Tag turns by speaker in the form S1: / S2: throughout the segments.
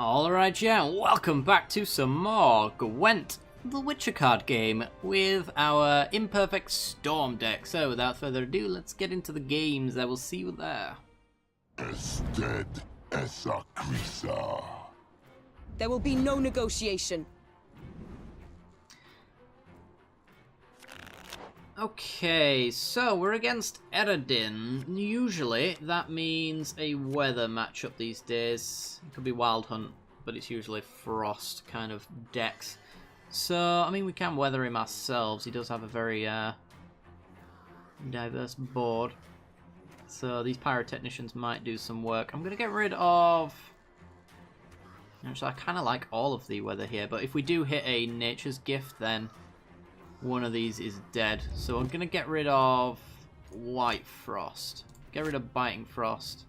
S1: Alright, yeah, welcome back to some more Gwent, the Witcher card game, with our Imperfect Storm deck. So, without further ado, let's get into the games. I will see you there.
S2: Ested esa crisa.
S3: There will be no negotiation.
S1: Okay, so we're against Eredin. Usually, that means a weather matchup these days. It could be Wild Hunt, but it's usually Frost kind of decks. So, I mean, we can weather him ourselves. He does have a very diverse board. So, these Pyrotechnicians might do some work. I'm going to get rid of... Actually, I kind of like all of the weather here, but if we do hit a Nature's Gift, then one of these is dead. So I'm going to get rid of White Frost. Get rid of Biting Frost.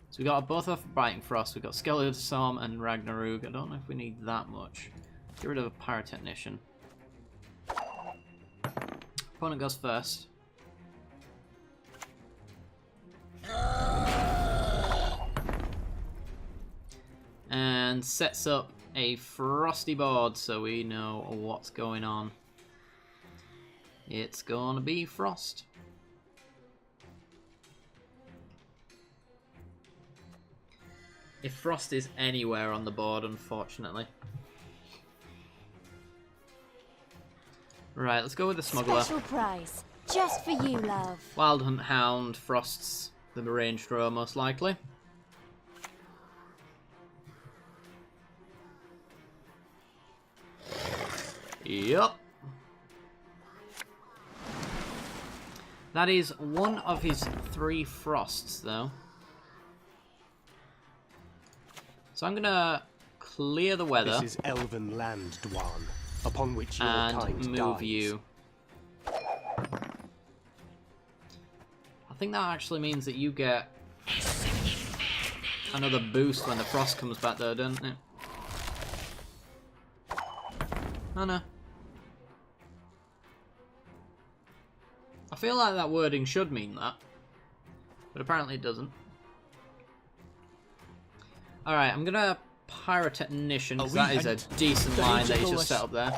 S1: So we got both of Biting Frost. We've got Scoia'tael, Storm, and Ragnarok. I don't know if we need that much. Get rid of a Pyrotechnician. Opponent goes first. And sets up a frosty board so we know what's going on. It's gonna be Frost. If Frost is anywhere on the board, unfortunately. Right, let's go with the Smuggler.
S4: Special prize, just for you, love.
S1: Wild Hunt Hound, Frost's the ranged row, most likely. Yup. That is one of his 3 Frosts, though. So I'm going to clear the weather.
S5: This is elven land, Dwan, upon which your kind
S1: and move
S5: dies.
S1: you. I think that actually means that you get another boost when the frost comes back, though, doesn't it? Oh no. I feel like that wording should mean that, but apparently it doesn't. Alright, I'm gonna Pyrotechnician, because that is a decent line that he's just set up there.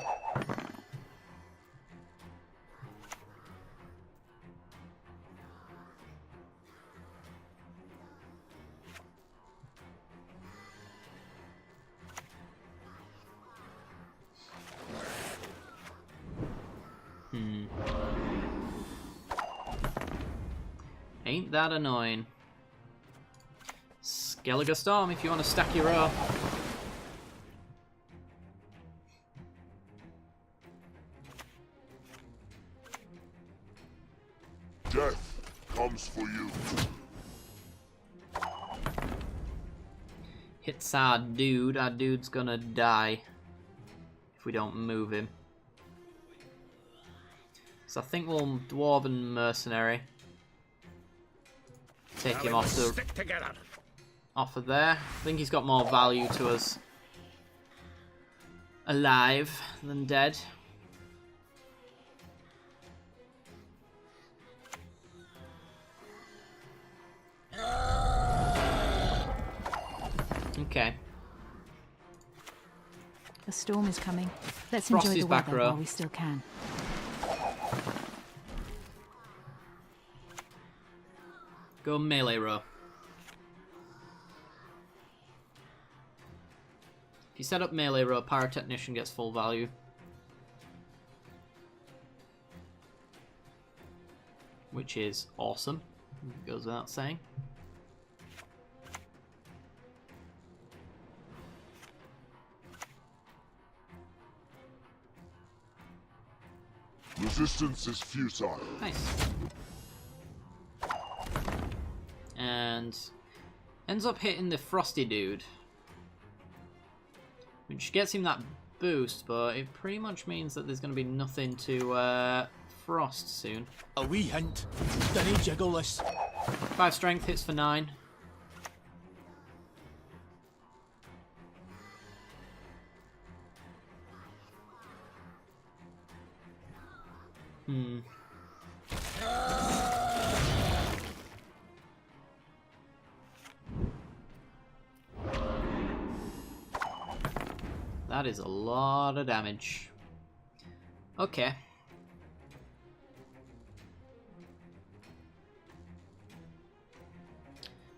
S1: Ain't that annoying. Scoia'tael Storm if you want to stack your row.
S2: Death comes for you.
S1: Hits our dude. Our dude's gonna die if we don't move him. So I think we'll Dwarven Mercenary. Take him off of there. I think he's got more value to us alive than dead. Okay.
S4: The storm is coming. Let's
S1: Frosty's
S4: enjoy the
S1: back
S4: weather
S1: row.
S4: while we still can.
S1: Go melee row. If you set up melee row, Pyrotechnician gets full value. Which is awesome. Goes without saying.
S2: Resistance is futile.
S1: Nice. And ends up hitting the Frosty dude. Which gets him that boost, but it pretty much means that there's going to be nothing to Frost soon.
S5: A wee hint. Dunny jiggle this.
S1: 5 strength, hits for 9. That is a lot of damage. Okay.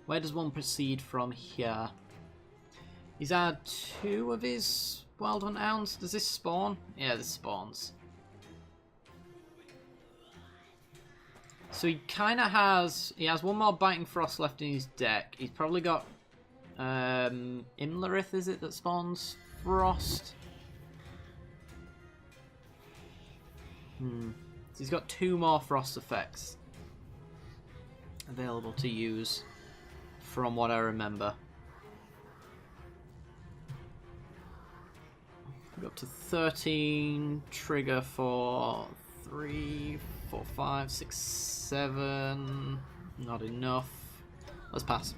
S1: Where does one proceed from here? He's had 2 of his Wild Hunt Hounds. Does this spawn? Yeah, this spawns. So he kind of has... He has 1 more Biting Frost left in his deck. He's probably got... Imlerith, is it, that spawns Frost? So he's got 2 more Frost effects available to use, from what I remember. We've got up to 13 trigger for 3, 4, 5, 6, 7. Not enough. Let's pass.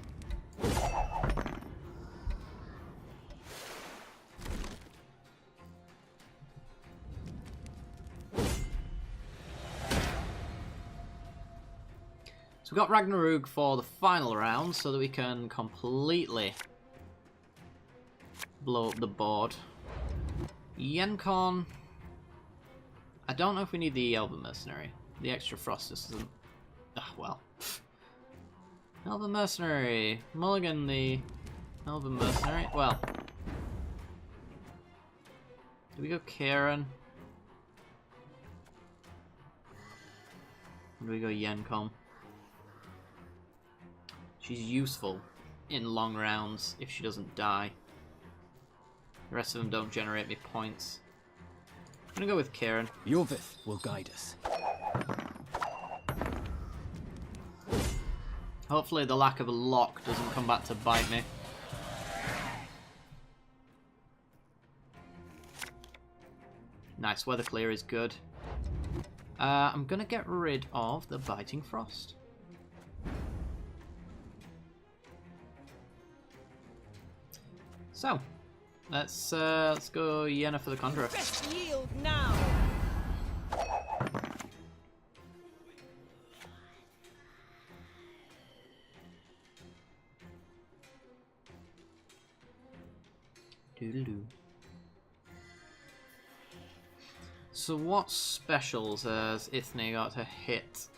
S1: So we've got Ragnarok for the final round so that we can completely blow up the board. Yenkon. I don't know if we need the Elven Mercenary. The extra frost isn't... Ah, well. Elven Mercenary. Mulligan the Elven Mercenary. Well. Do we go Karen? Or do we go Yenkon? She's useful in long rounds if she doesn't die. The rest of them don't generate me points. I'm gonna go with Karen.
S5: Yorvith will guide us.
S1: Hopefully the lack of a lock doesn't come back to bite me. Nice, weather clear is good. I'm gonna get rid of the Biting Frost. So, let's go Yenna for the Conjurer.
S3: Best yield now.
S1: Doodle-doo. So what specials has Ithne got to hit?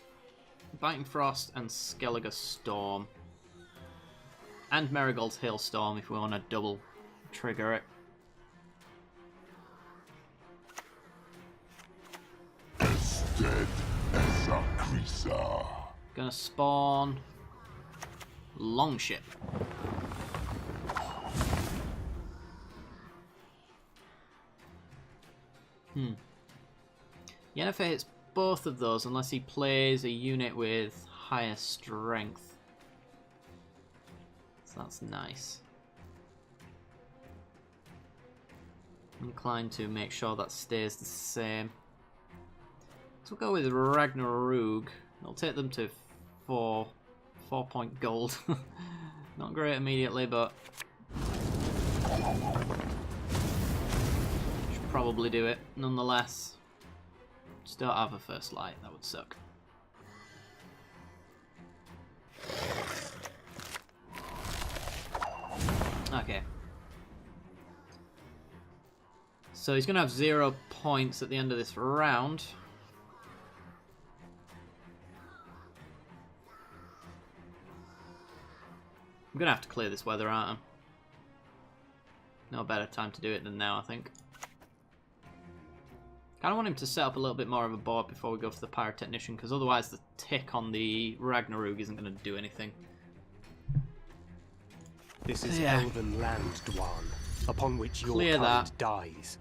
S1: Biting Frost and Skellige Storm. And Marigold's Hailstorm if we want to double trigger it.
S2: Ested Esakrisa.
S1: Gonna spawn Longship. Yennefer hits both of those unless he plays a unit with higher strength. So that's nice. I'm inclined to make sure that stays the same. So we'll go with Ragnarok. It'll take them to 4-point gold. Not great immediately, but should probably do it nonetheless. Just don't have a first light, that would suck. Okay. So he's going to have 0 points at the end of this round. I'm going to have to clear this weather, aren't I? No better time to do it than now, I think. Kind of want him to set up a little bit more of a board before we go for the Pyrotechnician, because otherwise the tick on the Ragnarok isn't going to do anything.
S5: This is Elven land, Dwan, upon which your
S1: Clear
S5: kind
S1: that.
S5: dies.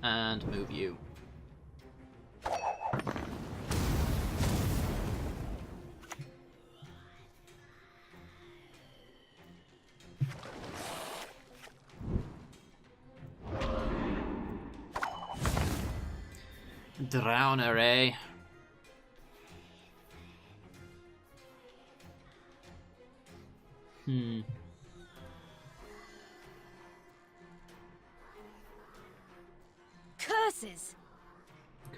S1: And move you. Drowner, eh?
S4: Curses!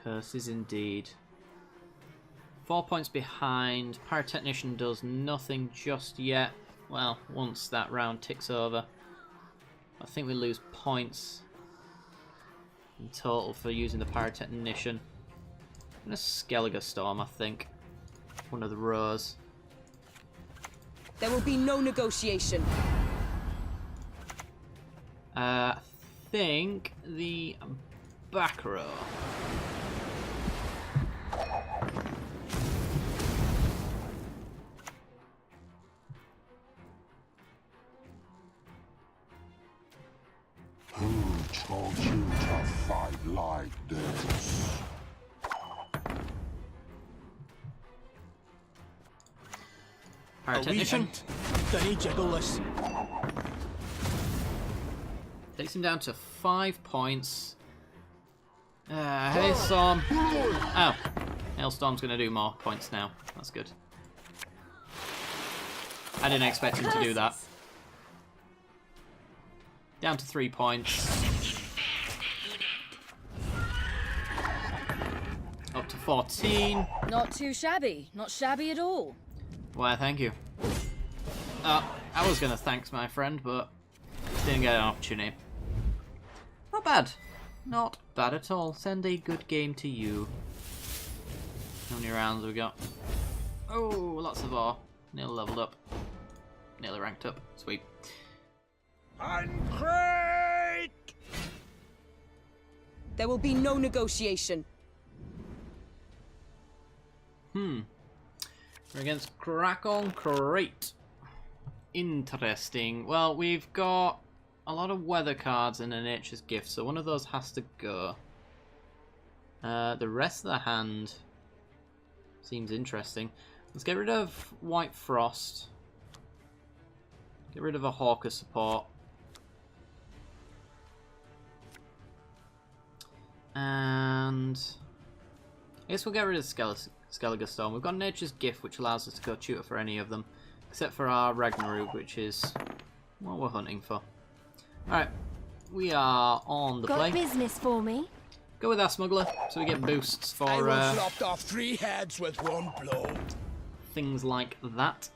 S1: Curses indeed. 4 points behind. Pyrotechnician does nothing just yet. Well, once that round ticks over. I think we lose points. in total for using the Pyrotechnician. And a Scoia'tael Storm, I think. One of the rows.
S3: There will be no negotiation.
S1: I think the back row.
S2: Who told you to fight like this?
S1: Pyrotechnician
S5: Dunny jiggleless.
S1: takes him down to 5 points. Hailstorm. Oh, Hailstorm's going to do more points now. That's good. I didn't expect him to do that. Down to 3 points. Up to 14.
S6: Not too shabby. Not shabby at all.
S1: Why, thank you. I was going to thanks my friend, but didn't get an opportunity. Not bad. Not bad at all. Send a good game to you. How many rounds have we got? Oh, lots of ore. Nearly leveled up. Nearly ranked up. Sweet.
S5: Uncrate!
S3: There will be no negotiation.
S1: We're against Crackle Crate. Interesting. Well, we've got a lot of weather cards and a Nature's Gift, so one of those has to go. The rest of the hand seems interesting. Let's get rid of White Frost. Get rid of a Hawker support. And I guess we'll get rid of Scoia'tael Storm. We've got Nature's Gift, which allows us to go tutor for any of them, except for our Ragnarok, which is what we're hunting for. Alright, we are on the
S4: Got
S1: play.
S4: business for me?
S1: Go with our Smuggler, so we get boosts for
S5: lopped off 3 heads with 1 blow.
S1: things like that.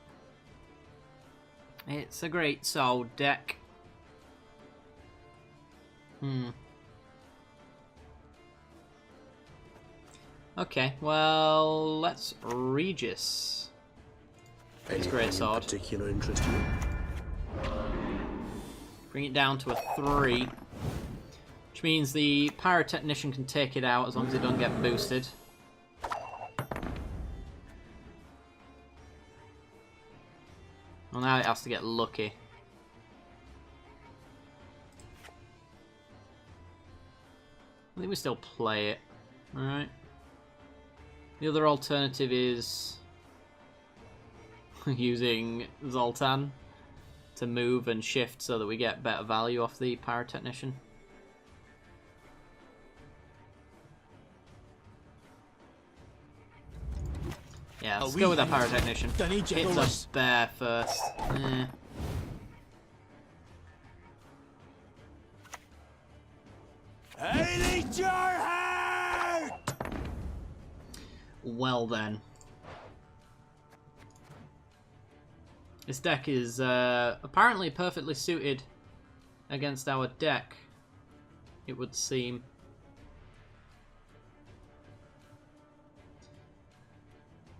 S1: It's a great soul deck. Okay, well, let's Regis. It's great sword.
S5: Particular interest to you?
S1: Bring it down to a 3. Which means the Pyrotechnician can take it out as long as it doesn't get boosted. Well, now it has to get lucky. I think we still play it. Alright. The other alternative is using Zoltan to move and shift so that we get better value off the Pyrotechnician. Yeah, let's go with that Pyrotechnician. Hit the bear first.
S5: I need your heart!
S1: Well then. This deck is apparently perfectly suited against our deck, it would seem.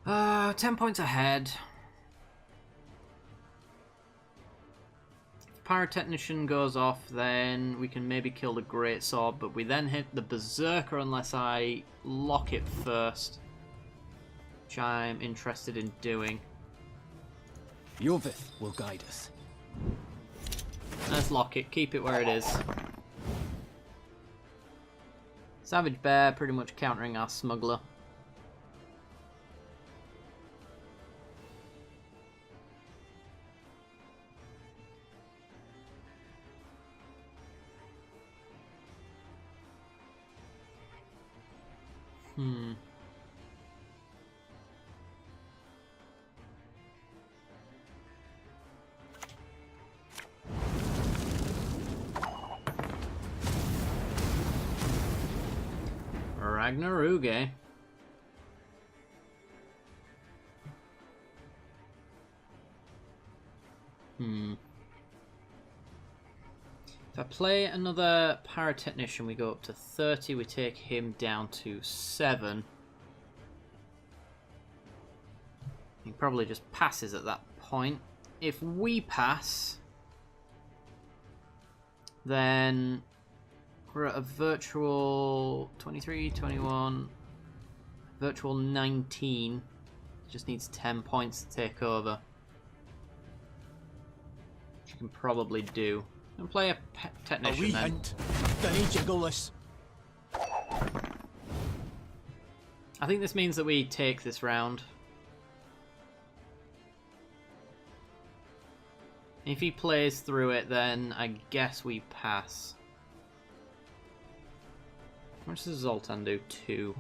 S1: Uh, 10 points ahead. If Pyrotechnician goes off, then we can maybe kill the Greatsword, but we then hit the Berserker unless I lock it first, which I'm interested in doing.
S5: Yovith will guide us.
S1: Let's lock it, keep it where it is. Savage Bear pretty much countering our Smuggler. Ragnaruge. If I play another Pyrotechnician, we go up to 30. We take him down to 7. He probably just passes at that point. If we pass, then we're at a virtual 23, 21, virtual 19. Just needs 10 points to take over. Which you can probably do. And play a technician
S5: A wee
S1: then.
S5: hint. Dinny jiggle this.
S1: I think this means that we take this round. If he plays through it, then I guess we pass. How much does Zoltan do? 2.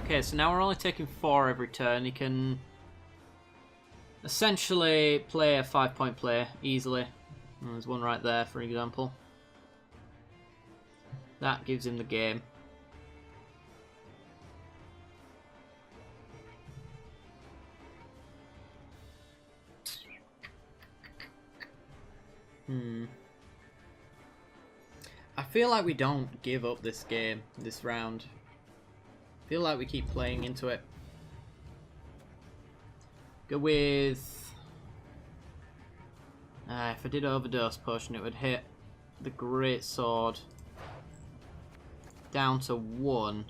S1: Okay, so now we're only taking 4 every turn. He can essentially play a 5-point play easily. And there's one right there, for example. That gives him the game. I feel like we don't give up this game, this round. I feel like we keep playing into it. Go with... if I did Overdose Potion, it would hit the Great Sword down to 1.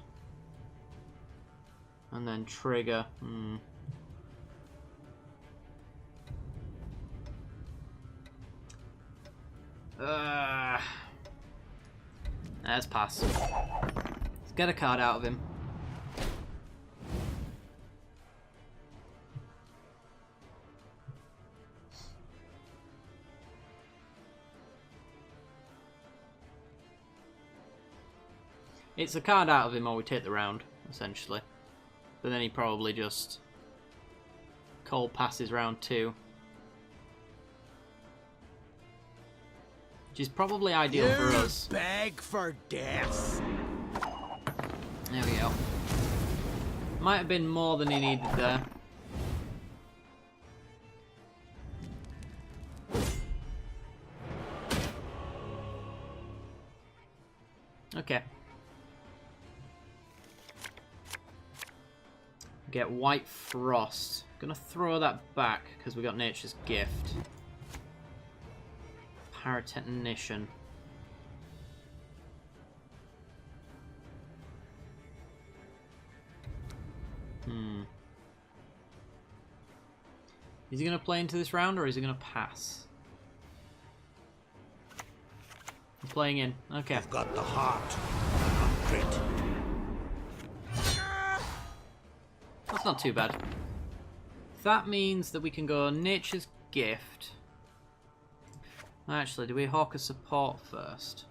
S1: And then trigger. Let's pass. Let's get a card out of him. It's a card out of him or we take the round, essentially. But then he probably just cold passes round 2. Which is probably ideal for us.
S5: Beg for death.
S1: There we go. Might have been more than he needed there. Okay. Get White Frost. Gonna throw that back because we got Nature's Gift. Pyrotechnician. Is he going to play into this round or is he going to pass? He's playing in. Okay.
S5: I've got the heart. I've got grit.
S1: That's not too bad. That means that we can go Nature's Gift. Actually, do we hawk a support first?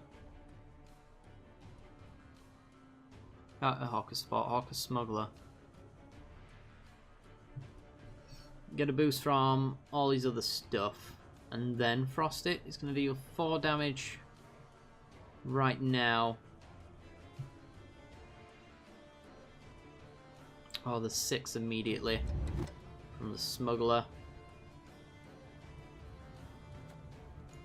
S1: Hawk a support, hawk a smuggler. Get a boost from all these other stuff. And then frost it. It's going to deal 4 damage right now. Oh, there's 6 immediately from the smuggler.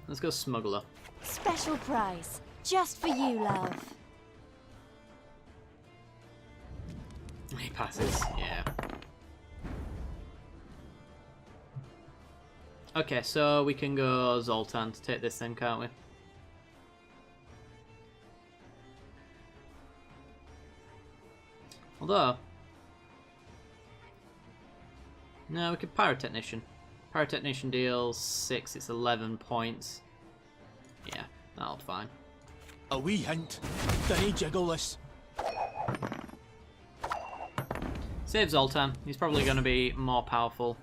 S1: Let's go smuggler.
S4: Special prize. Just for you, love.
S1: He passes, yeah. Okay, so we can go Zoltan to take this then, can't we? Although... no, we could Pyrotechnician. Pyrotechnician deals 6, it's 11 points. Yeah, that'll be fine.
S5: A wee hint. Dinny jiggle this.
S1: Save Zoltan. He's probably going to be more powerful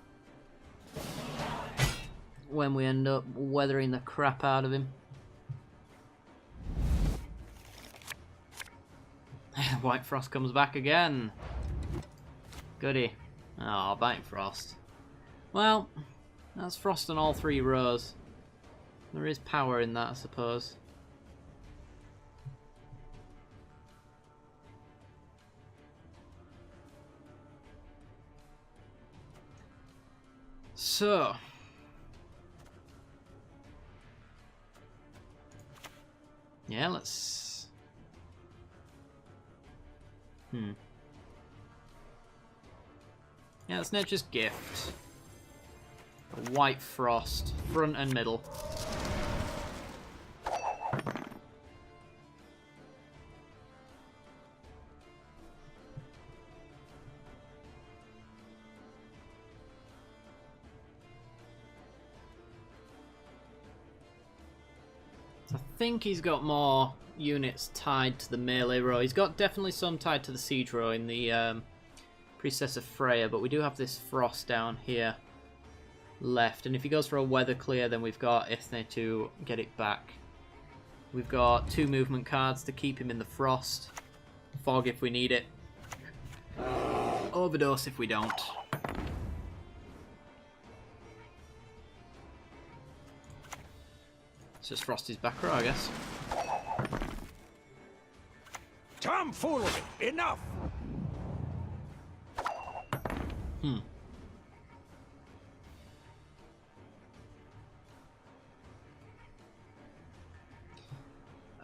S1: when we end up weathering the crap out of him. White Frost comes back again. Goody. Oh, White Frost. Well, that's Frost on all 3 rows. There is power in that, I suppose. So. Yeah, let's... Yeah, it's Nature's Gift. A White Frost, front and middle. I think he's got more units tied to the melee row. He's got definitely some tied to the siege row in the Priestess of Freya, but we do have this Frost down here left. And if he goes for a weather clear, then we've got Ithne to get it back. We've got 2 movement cards to keep him in the Frost. Fog if we need it. Overdose if we don't. It's just Frosty's back row, I guess.
S7: Tomfoolery! Enough!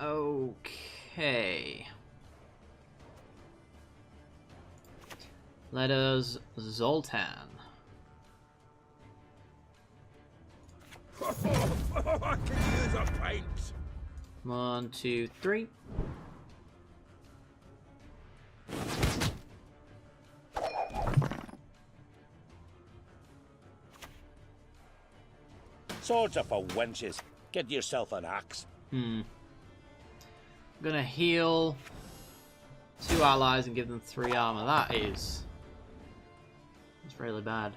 S1: Okay. Let us Zoltan.
S7: I can use a pint!
S1: 1, 2, 3.
S7: Swords are for wenches. Get yourself an axe.
S1: I'm gonna heal 2 allies and give them 3 armor. That's really bad.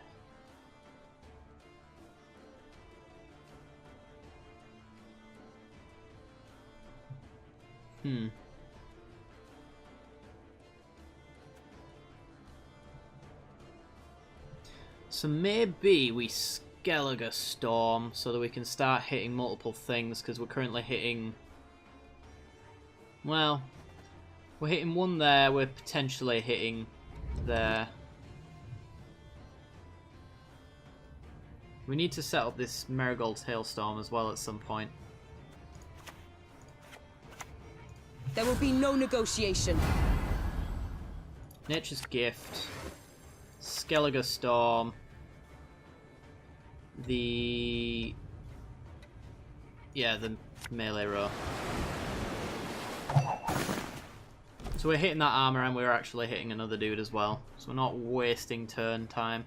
S1: So maybe we Scoia'tael Storm so that we can start hitting multiple things, because we're currently hitting... Well, we're hitting one there, we're potentially hitting there. We need to set up this Marigold's Hailstorm as well at some point.
S3: There will be no negotiation.
S1: Nature's Gift, Scoia'tael Storm, the melee row. So we're hitting that armor and we're actually hitting another dude as well. So we're not wasting turn time.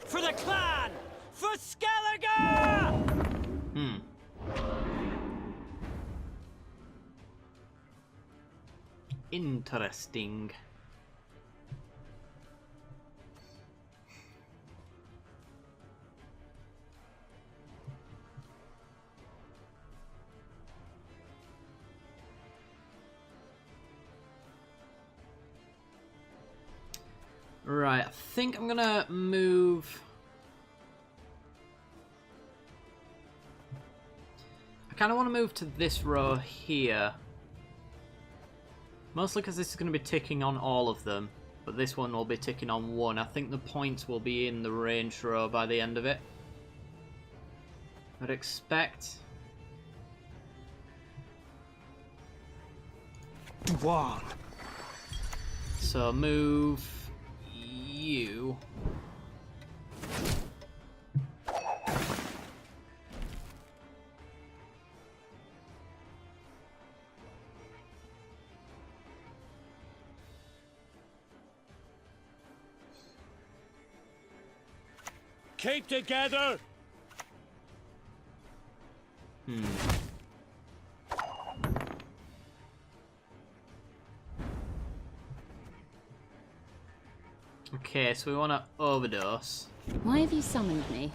S8: For the clan! For Scoia'tael!
S1: Interesting. Right, I think I'm gonna move... I kind of want to move to this row here. Mostly because this is going to be ticking on all of them, but this one will be ticking on one. I think the points will be in the range row by the end of it. I'd expect...
S5: Dwan.
S1: So move you.
S7: Keep together!
S1: Okay, so we want to overdose.
S6: Why have you summoned me?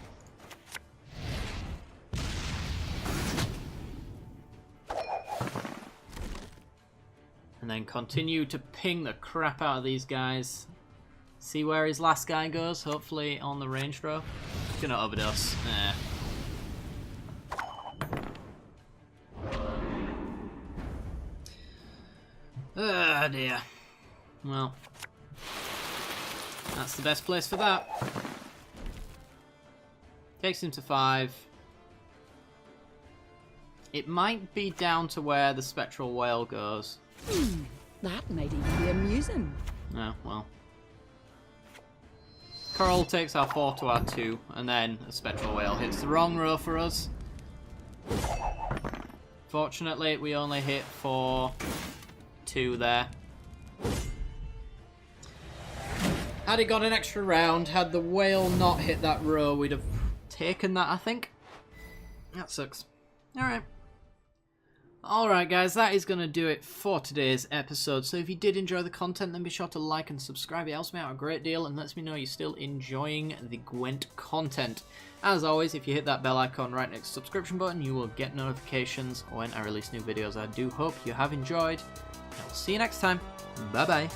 S1: And then continue to ping the crap out of these guys. See where his last guy goes, hopefully on the range row. He's gonna overdose. Oh dear. Well, that's the best place for that. Takes him to 5. It might be down to where the spectral whale goes.
S3: That might even be amusing.
S1: Oh, well. Coral takes our 4 to our 2, and then a spectral whale hits the wrong row for us. Fortunately, we only hit for 2 there. Had it got an extra round, had the whale not hit that row, we'd have taken that, I think. That sucks. Alright. Alright guys, that is going to do it for today's episode. So if you did enjoy the content, then be sure to like and subscribe. It helps me out a great deal and lets me know you're still enjoying the Gwent content. As always, if you hit that bell icon right next to the subscription button, you will get notifications when I release new videos. I do hope you have enjoyed. I will see you next time. Bye bye.